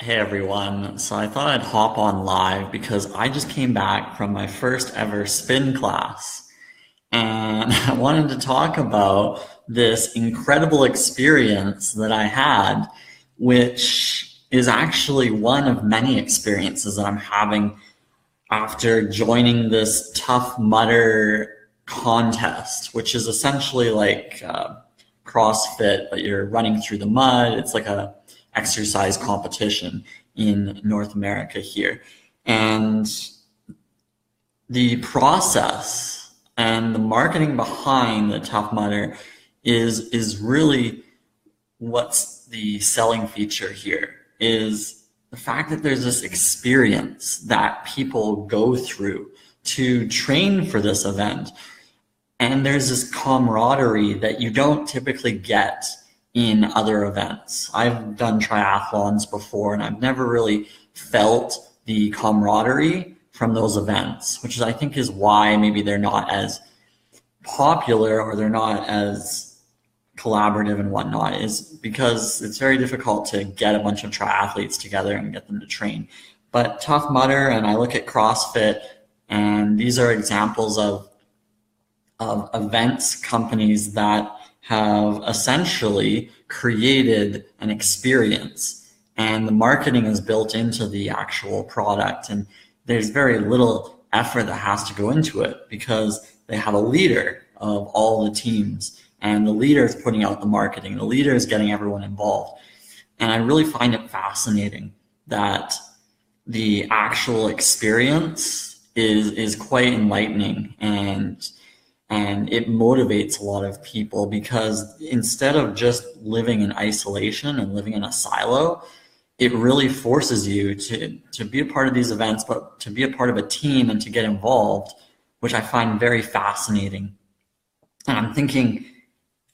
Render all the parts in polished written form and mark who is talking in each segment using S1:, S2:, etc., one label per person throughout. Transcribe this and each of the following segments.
S1: Hey everyone. So I thought I'd hop on live because I just came back from my first ever spin class and I wanted to talk about this incredible experience that I had, which is actually one of many experiences that I'm having after joining this Tough Mudder contest, which is essentially like CrossFit, but you're running through the mud. It's like a exercise competition in North America here. And the process and the marketing behind the Tough Mudder is really what's the selling feature here is the fact that there's this experience that people go through to train for this event. And there's this camaraderie that you don't typically get in other events. I've done triathlons before and I've never really felt the camaraderie from those events, which is, I think, is why maybe they're not as popular or they're not as collaborative and whatnot, is because it's very difficult to get a bunch of triathletes together and get them to train. But Tough Mudder, and I look at CrossFit, and these are examples of events companies that have essentially created an experience, and the marketing is built into the actual product, and there's very little effort that has to go into it because they have a leader of all the teams, and the leader is putting out the marketing, the leader is getting everyone involved. And I really find it fascinating that the actual experience is quite enlightening, and it motivates a lot of people because instead of just living in isolation and living in a silo, it really forces you to be a part of these events, but to be a part of a team and to get involved, which I find very fascinating. And I'm thinking,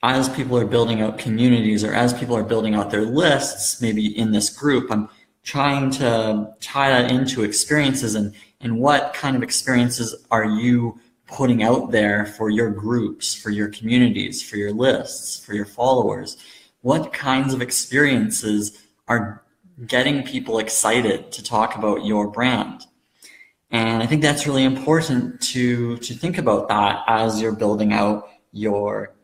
S1: as people are building out communities or as people are building out their lists, maybe in this group, I'm trying to tie that into experiences and what kind of experiences are you putting out there for your groups, for your communities, for your lists, for your followers? What kinds of experiences are getting people excited to talk about your brand? And I think that's really important to think about that as you're building out your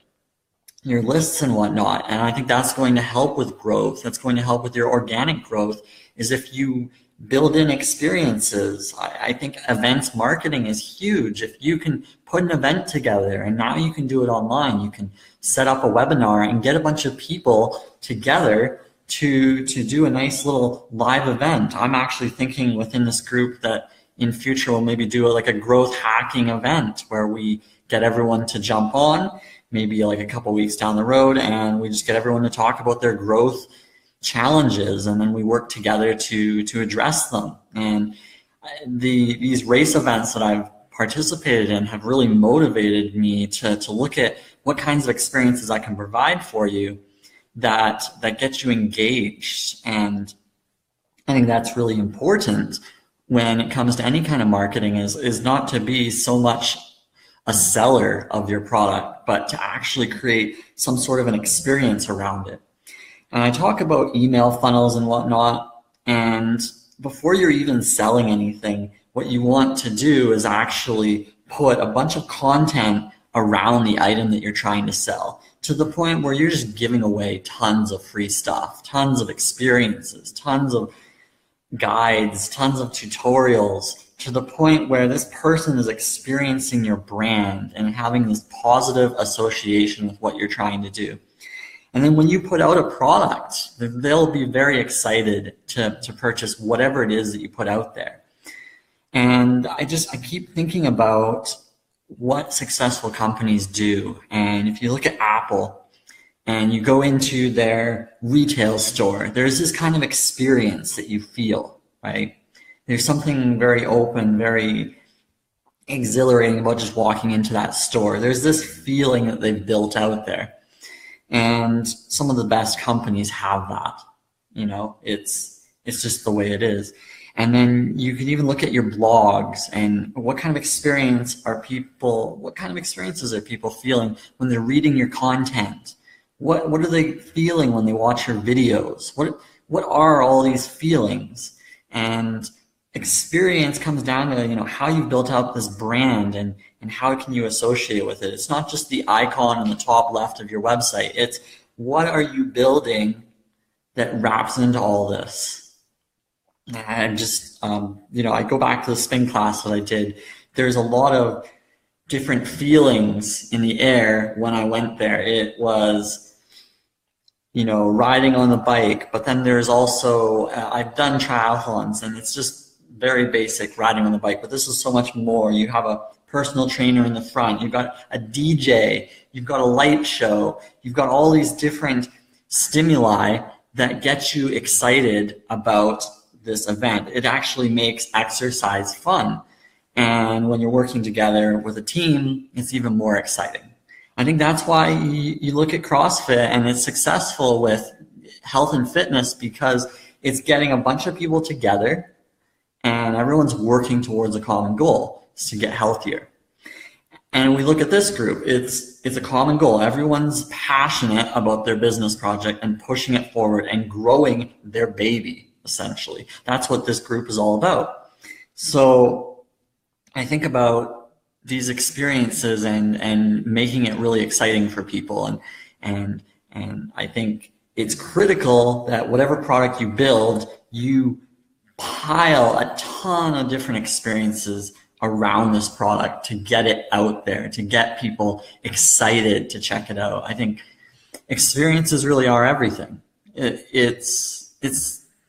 S1: lists and whatnot. And I think that's going to help with growth. That's going to help with your organic growth, is if you build in experiences. I think events marketing is huge. If you can put an event together, and now you can do it online, you can set up a webinar and get a bunch of people together to do a nice little live event. I'm actually thinking within this group that in future we'll maybe do like a growth hacking event where we get everyone to jump on, maybe like a couple weeks down the road, and we just get everyone to talk about their growth challenges, and then we work together to address them. And these race events that I've participated in have really motivated me to look at what kinds of experiences I can provide for you that get you engaged. And I think that's really important when it comes to any kind of marketing, is not to be so much a seller of your product, but to actually create some sort of an experience around it. And I talk about email funnels and whatnot, and before you're even selling anything, what you want to do is actually put a bunch of content around the item that you're trying to sell, to the point where you're just giving away tons of free stuff, tons of experiences, tons of guides, tons of tutorials, to the point where this person is experiencing your brand and having this positive association with what you're trying to do. And then when you put out a product, they'll be very excited to purchase whatever it is that you put out there. And I keep thinking about what successful companies do. And if you look at Apple and you go into their retail store, there's this kind of experience that you feel, right? There's something very open, very exhilarating about just walking into that store. There's this feeling that they've built out there. And some of the best companies have that. It's just the way it is. And then you can even look at your blogs and what kind of experiences are people feeling when they're reading your content? What are they feeling when they watch your videos? what are all these feelings? And experience comes down to, how you've built out this brand and how can you associate with it. It's not just the icon on the top left of your website. It's what are you building that wraps into all this. And just, I go back to the spin class that I did. There's a lot of different feelings in the air when I went there. It was, riding on the bike, but then there's also, I've done triathlons and it's just very basic riding on the bike, but this is so much more. You have a personal trainer in the front, you've got a DJ, you've got a light show, you've got all these different stimuli that get you excited about this event. It actually makes exercise fun. And when you're working together with a team, it's even more exciting. I think that's why you look at CrossFit and it's successful with health and fitness, because it's getting a bunch of people together and everyone's working towards a common goal, is to get healthier. And we look at this group, it's a common goal. Everyone's passionate about their business project and pushing it forward and growing their baby, essentially. That's what this group is all about. So I think about these experiences and making it really exciting for people. And I think it's critical that whatever product you build, you pile a ton of different experiences around this product to get it out there, to get people excited to check it out. I think experiences really are everything. It's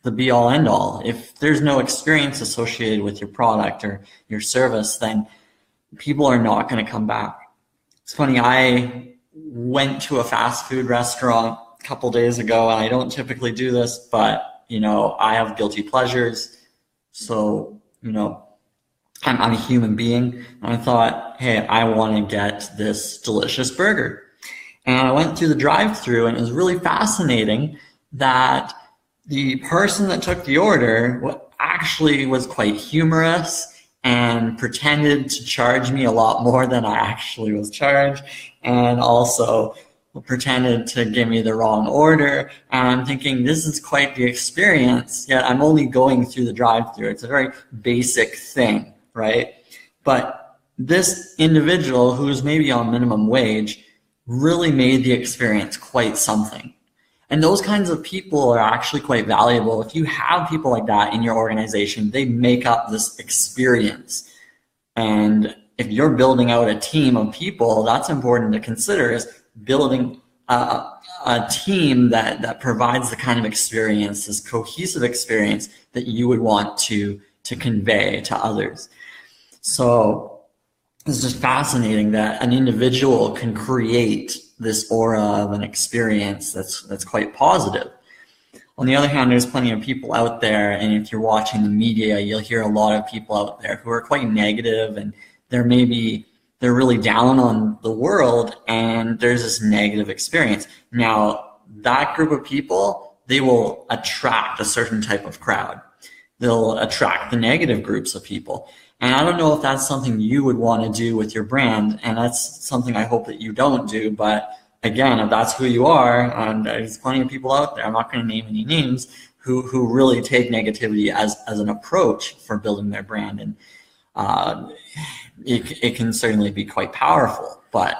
S1: the be all end all. If there's no experience associated with your product or your service, then people are not going to come back. It's funny, I went to a fast food restaurant a couple days ago, and I don't typically do this, but I have guilty pleasures. So, I'm a human being, and I thought, hey, I want to get this delicious burger. And I went through the drive-thru, and it was really fascinating that the person that took the order actually was quite humorous and pretended to charge me a lot more than I actually was charged, and also pretended to give me the wrong order. And I'm thinking, this is quite the experience, yet I'm only going through the drive-thru. It's a very basic thing, right? But this individual, who's maybe on minimum wage, really made the experience quite something. And those kinds of people are actually quite valuable. If you have people like that in your organization, they make up this experience. And if you're building out a team of people, that's important to consider, is building a team that provides the kind of experience, this cohesive experience that you would want to convey to others. So it's just fascinating that an individual can create this aura of an experience that's quite positive. On the other hand, there's plenty of people out there, and if you're watching the media, you'll hear a lot of people out there who are quite negative, and they're really down on the world, and there's this negative experience. Now, that group of people, they will attract a certain type of crowd. They'll attract the negative groups of people. And I don't know if that's something you would want to do with your brand, and that's something I hope that you don't do. But again, if that's who you are, and there's plenty of people out there, I'm not going to name any names, who really take negativity as an approach for building their brand. And it can certainly be quite powerful. But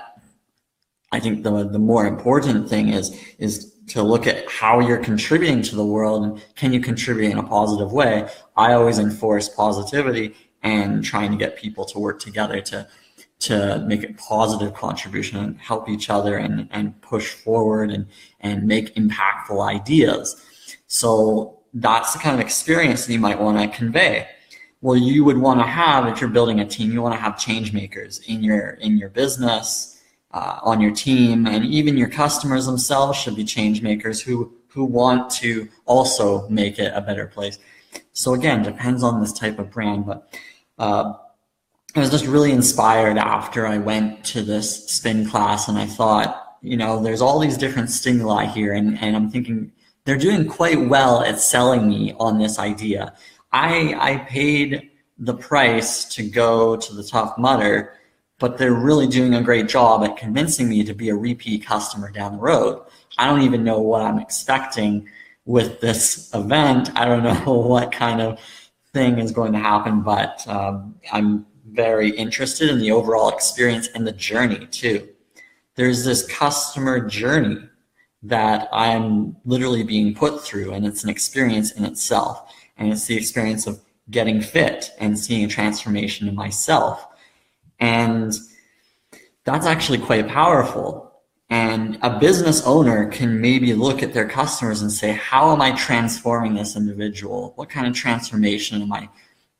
S1: I think the more important thing is to look at how you're contributing to the world, and can you contribute in a positive way. I always enforce positivity and trying to get people to work together to make a positive contribution and help each other and push forward and make impactful ideas. So that's the kind of experience that you might want to convey. Well, you would want to have, if you're building a team, you want to have change makers in your business, on your team, and even your customers themselves should be change makers who want to also make it a better place. So again, depends on this type of brand, but I was just really inspired after I went to this spin class, and I thought, there's all these different stimuli here, and I'm thinking they're doing quite well at selling me on this idea. I paid the price to go to the Tough Mudder, but they're really doing a great job at convincing me to be a repeat customer down the road. I don't even know what I'm expecting with this event, I don't know what kind of thing is going to happen, but I'm very interested in the overall experience and the journey too. There's this customer journey that I'm literally being put through, and it's an experience in itself. And it's the experience of getting fit and seeing a transformation in myself. And that's actually quite powerful. And a business owner can maybe look at their customers and say, how am I transforming this individual? What kind of transformation am I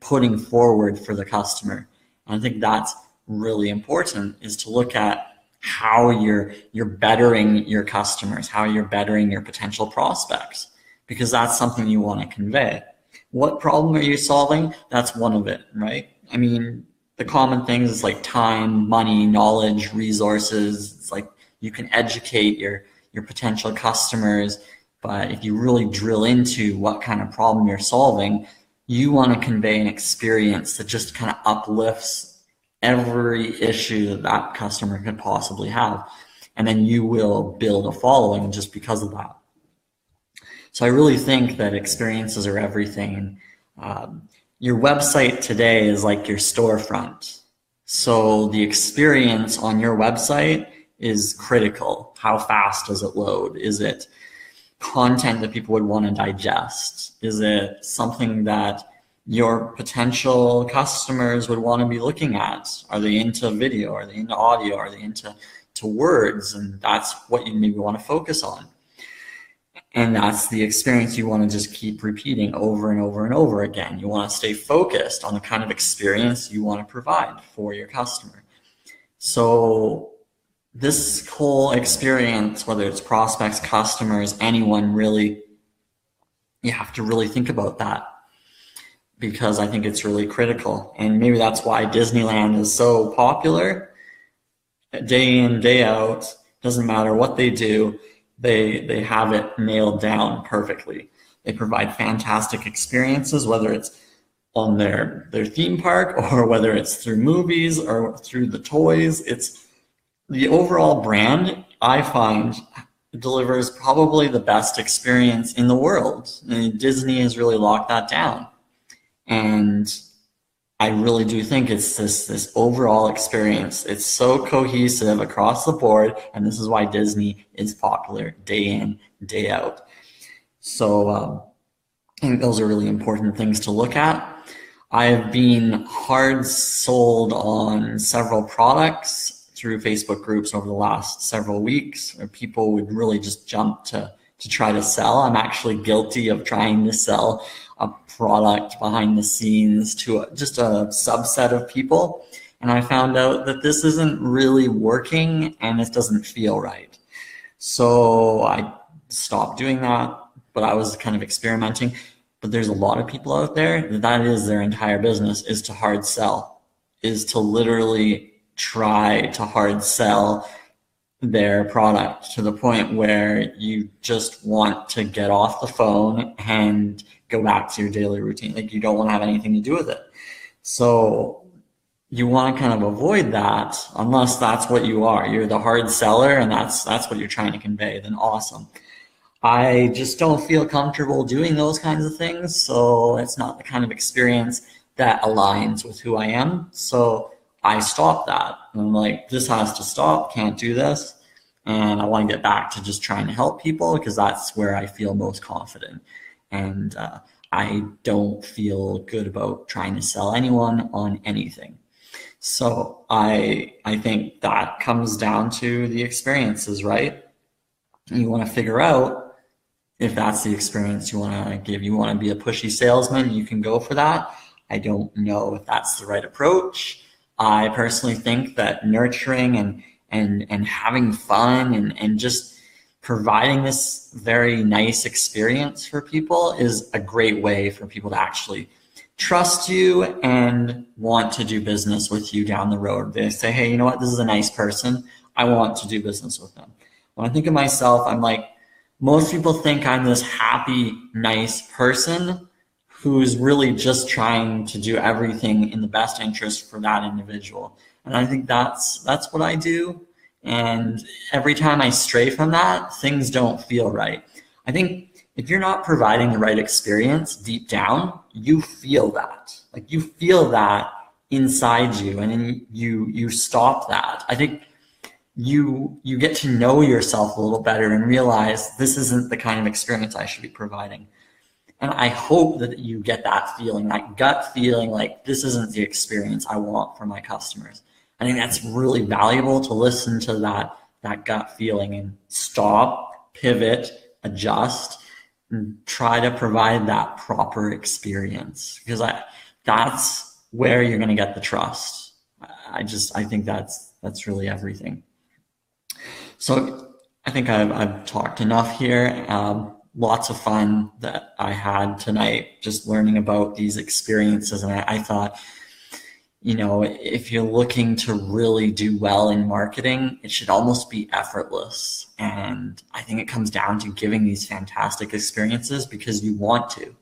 S1: putting forward for the customer? And I think that's really important, is to look at how you're bettering your customers, how you're bettering your potential prospects, because that's something you want to convey. What problem are you solving? That's one of it, right? I mean, the common things is like time, money, knowledge, resources. It's like you can educate your potential customers, but if you really drill into what kind of problem you're solving, you want to convey an experience that just kind of uplifts every issue that that customer could possibly have. And then you will build a following just because of that. So I really think that experiences are everything. Your website today is like your storefront. So the experience on your website is critical. How fast does it load? Is it content that people would want to digest? Is it something that your potential customers would want to be looking at? Are they into video? Are they into audio? Are they into words? And that's what you maybe want to focus on. And that's the experience you want to just keep repeating over and over and over again. You want to stay focused on the kind of experience you want to provide for your customer. So this whole experience, whether it's prospects, customers, anyone really, you have to really think about that, because I think it's really critical. And maybe that's why Disneyland is so popular. Day in, day out, doesn't matter what they do, they have it nailed down perfectly. They provide fantastic experiences, whether it's on their theme park or whether it's through movies or through the toys. It's the overall brand, I find, delivers probably the best experience in the world. And Disney has really locked that down. And I really do think it's this overall experience. It's so cohesive across the board, and this is why Disney is popular day in, day out. So I think those are really important things to look at. I've been hard sold on several products through Facebook groups over the last several weeks, where people would really just jump to try to sell. I'm actually guilty of trying to sell a product behind the scenes to just a subset of people. And I found out that this isn't really working and it doesn't feel right. So I stopped doing that, but I was kind of experimenting. But there's a lot of people out there that is their entire business, is to hard sell, is to literally try to hard sell their product to the point where you just want to get off the phone and go back to your daily routine. Like, you don't want to have anything to do with it. So you want to kind of avoid that, unless that's what you are. You're the hard seller and that's what you're trying to convey, then awesome. I just don't feel comfortable doing those kinds of things. So it's not the kind of experience that aligns with who I am. So I stopped that. And I'm like, this has to stop, can't do this. And I want to get back to just trying to help people, because that's where I feel most confident. And I don't feel good about trying to sell anyone on anything. So I think that comes down to the experiences, right? You want to figure out if that's the experience you want to give. You want to be a pushy salesman, you can go for that. I don't know if that's the right approach. I personally think that nurturing and having fun and just providing this very nice experience for people is a great way for people to actually trust you and want to do business with you down the road. They say, hey, you know what? This is a nice person. I want to do business with them. When I think of myself, I'm like, most people think I'm this happy, nice person who's really just trying to do everything in the best interest for that individual. And I think that's what I do. And every time I stray from that, things don't feel right. I think if you're not providing the right experience deep down, you feel that. Like you feel that inside you, and then you stop that. I think you get to know yourself a little better and realize this isn't the kind of experience I should be providing. And I hope that you get that feeling, that gut feeling, like this isn't the experience I want for my customers. I think that's really valuable to listen to that gut feeling and stop, pivot, adjust, and try to provide that proper experience, because that's where you're going to get the trust. I think that's really everything. So I think I've talked enough here. Lots of fun that I had tonight just learning about these experiences. And I thought, if you're looking to really do well in marketing, it should almost be effortless. And I think it comes down to giving these fantastic experiences because you want to,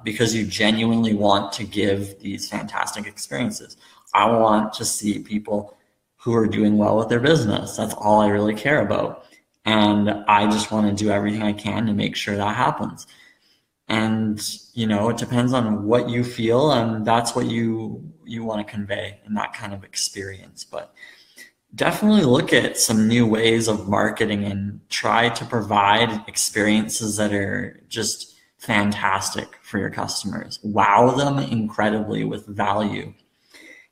S1: because you genuinely want to give these fantastic experiences. I want to see people who are doing well with their business. That's all I really care about. And I just want to do everything I can to make sure that happens. And, it depends on what you feel, and that's what you want to convey in that kind of experience. But definitely look at some new ways of marketing and try to provide experiences that are just fantastic for your customers. Wow them incredibly with value.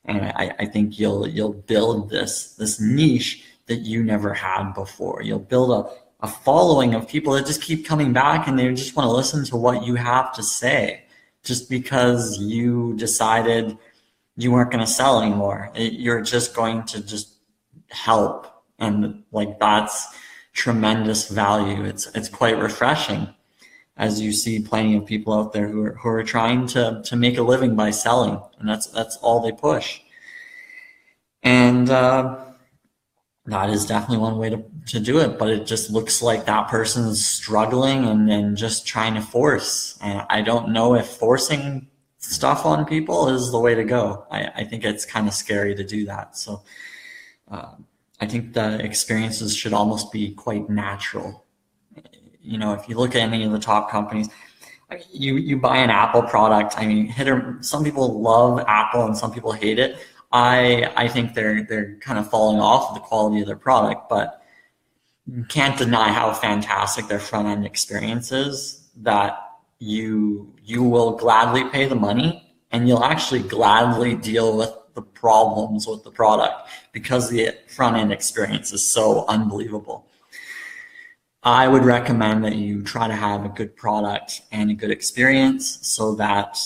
S1: And I think you'll build this niche that you never had before. You'll build a following of people that just keep coming back, and they just want to listen to what you have to say just because you decided you weren't going to sell anymore. You're just going to just help. And that's tremendous value. It's quite refreshing as you see plenty of people out there who are trying to make a living by selling, and that's all they push. And that is definitely one way to do it, but it just looks like that person is struggling and just trying to force. And I don't know if forcing stuff on people is the way to go. I think it's kind of scary to do that. So I think the experiences should almost be quite natural. If you look at any of the top companies, you buy an Apple product. I mean, some people love Apple and some people hate it. I think they're kind of falling off of the quality of their product, but you can't deny how fantastic their front end experience is, that you will gladly pay the money and you'll actually gladly deal with the problems with the product because the front end experience is so unbelievable. I would recommend that you try to have a good product and a good experience so that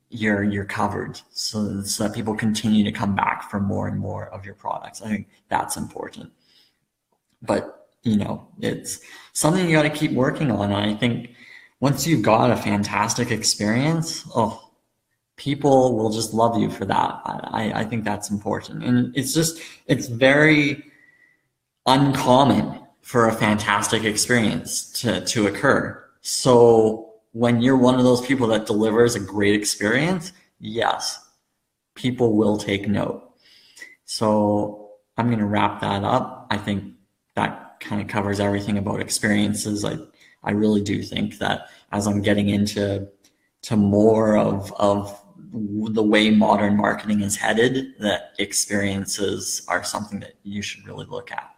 S1: you're covered, so that people continue to come back for more and more of your products. I think that's important. But it's something you got to keep working on. And I think once you've got a fantastic experience, people will just love you for that. I think that's important. And it's very uncommon for a fantastic experience to occur. So when you're one of those people that delivers a great experience, yes, people will take note. So I'm going to wrap that up. I think that kind of covers everything about experiences. I really do think that as I'm getting into more of the way modern marketing is headed, that experiences are something that you should really look at.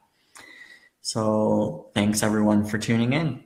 S1: So thanks everyone for tuning in.